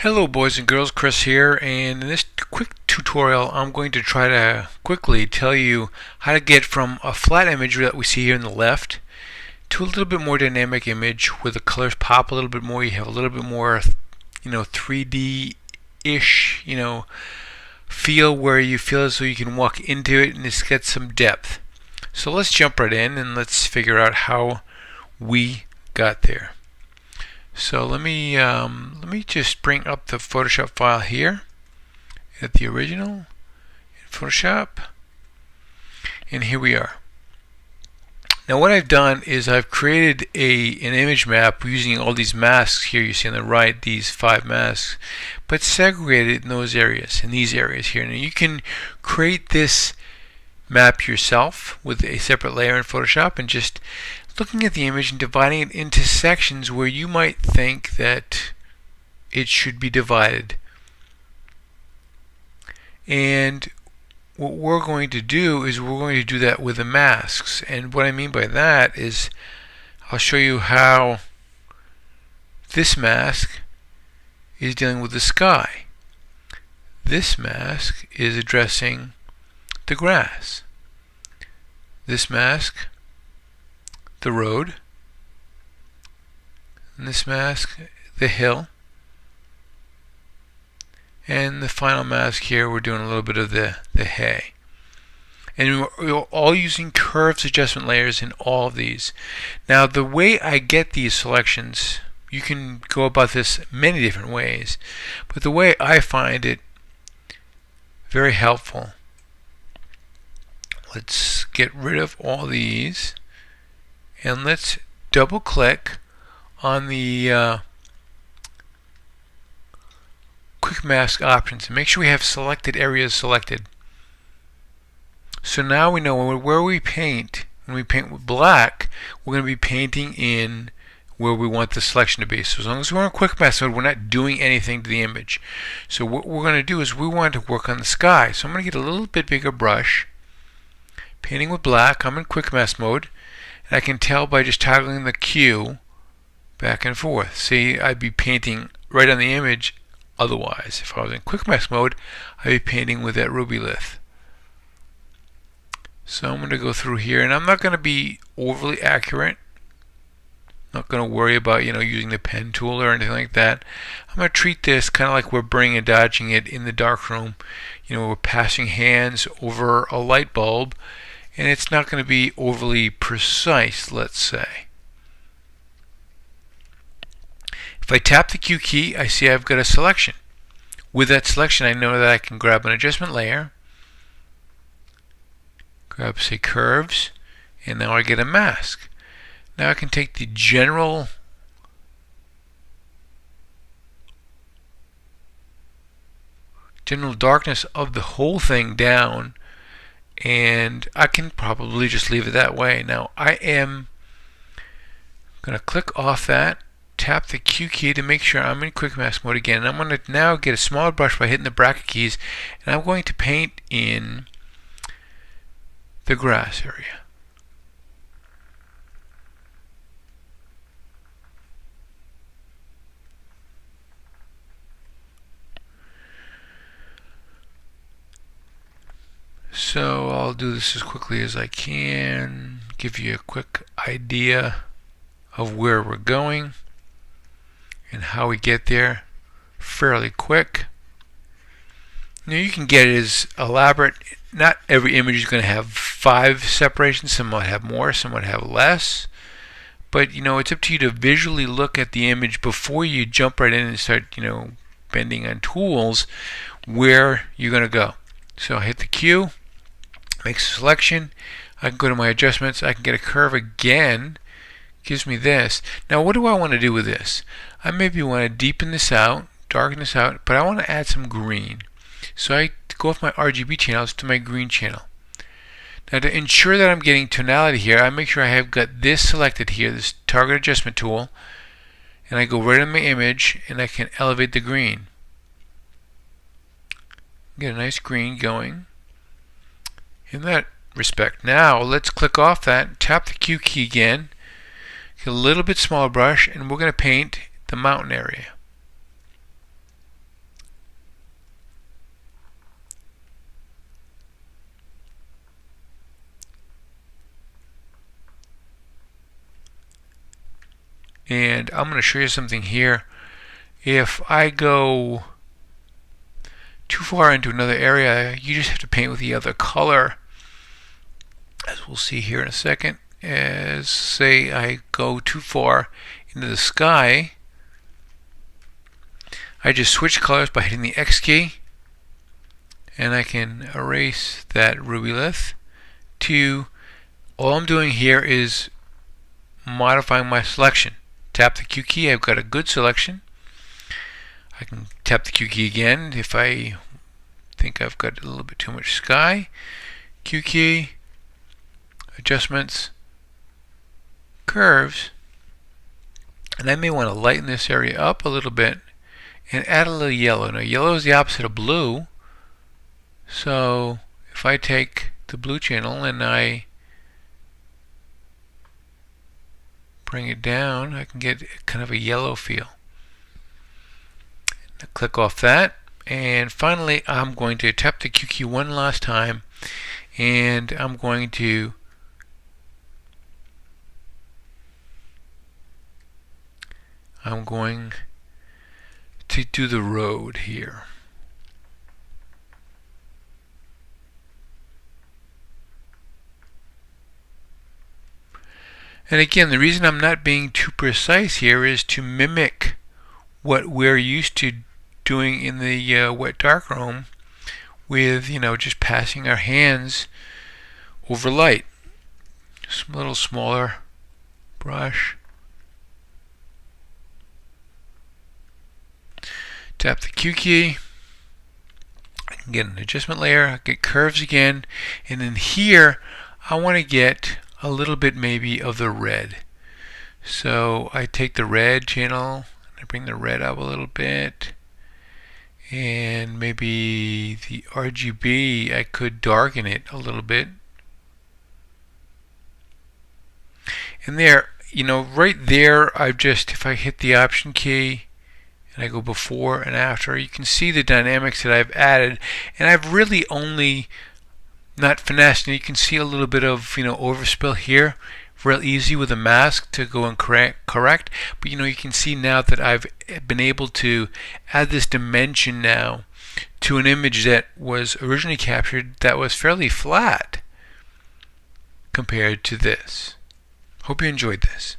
Hello boys and girls, Chris here, and in this quick tutorial I'm going to try to quickly tell you how to get from a flat image that we see here on the left to a little bit more dynamic image where the colors pop a little bit more, you have a little bit more 3D-ish feel where you feel as though you can walk into it and just get some depth. So let's jump right in and let's figure out how we got there. So let me just bring up the Photoshop file here at the original in Photoshop, and here we are. Now what I've done is I've created an image map using all these masks here you see on the right, these 5 masks, but segregated in those areas, in these areas here. Now you can create this map yourself with a separate layer in Photoshop and just looking at the image and dividing it into sections where you might think that it should be divided. And what we're going to do is we're going to do that with the masks. And what I mean by that is I'll show you how this mask is dealing with the sky. This mask is addressing the grass. This mask, the road, and this mask, the hill, and the final mask here we're doing a little bit of the hay. And we're all using curves adjustment layers in all of these. Now the way I get these selections, you can go about this many different ways, but the way I find it very helpful, let's get rid of all these and let's double click on the quick mask options and make sure we have selected areas selected. So now we know where we paint. When we paint with black, we're going to be painting in where we want the selection to be. So as long as we're in quick mask mode, we're not doing anything to the image. So what we're going to do is we want to work on the sky. So I'm going to get a little bit bigger brush, painting with black. I'm in quick mask mode. And I can tell by just toggling the Q back and forth. See, I'd be painting right on the image otherwise. If I was in quick mask mode, I'd be painting with that Rubylith. So I'm going to go through here, and I'm not going to be overly accurate. Not going to worry about using the pen tool or anything like that. I'm going to treat this kind of like we're bringing and dodging it in the darkroom. We're passing hands over a light bulb, and it's not going to be overly precise, let's say. If I tap the Q key, I see I've got a selection. With that selection, I know that I can grab an adjustment layer, grab, say, curves, and now I get a mask. Now I can take the general darkness of the whole thing down, and I can probably just leave it that way. Now I am going to click off that, tap the Q key to make sure I'm in quick mask mode again, and I'm going to now get a smaller brush by hitting the bracket keys, and I'm going to paint in the grass area. So I'll do this as quickly as I can, give you a quick idea of where we're going and how we get there fairly quick. Now you can get it as elaborate. Not every image is going to have 5 separations. Some might have more, some might have less. But it's up to you to visually look at the image before you jump right in and start bending on tools where you're going to go. So I hit the Q, make a selection. I can go to my adjustments. I can get a curve again. Gives me this. Now what do I want to do with this? I maybe want to deepen this out, darken this out, but I want to add some green. So I go off my RGB channels to my green channel. Now to ensure that I'm getting tonality here, I make sure I have got this selected here, this target adjustment tool, and I go right on my image and I can elevate the green. Get a nice green going in that respect. Now let's click off that, tap the Q key again, get a little bit smaller brush, and we're going to paint the mountain area. And I'm going to show you something here. If I go too far into another area, you just have to paint with the other color, as we'll see here in a second. As say I go too far into the sky, I just switch colors by hitting the X key, and I can erase that rubylith to, all I'm doing here is modifying my selection. Tap the Q key, I've got a good selection. I can tap the Q key again if I think I've got a little bit too much sky. Q key, adjustments, curves, and I may want to lighten this area up a little bit and add a little yellow. Now yellow is the opposite of blue, so if I take the blue channel and I bring it down, I can get kind of a yellow feel. Now click off that, and finally I'm going to tap the Q key one last time, and I'm going to do the road here. And again, the reason I'm not being too precise here is to mimic what we're used to doing in the wet darkroom with, just passing our hands over light. Just a little smaller brush. Tap the Q key. I can get an adjustment layer, I get curves again, and then here I want to get a little bit maybe of the red. So I take the red channel, I bring the red up a little bit, and maybe the RGB, I could darken it a little bit. And there, right there, if I hit the Option key and I go before and after, you can see the dynamics that I've added, and I've really only not finessed. And you can see a little bit of overspill here, real easy with a mask to go and correct. But you can see now that I've been able to add this dimension now to an image that was originally captured that was fairly flat compared to this. Hope you enjoyed this.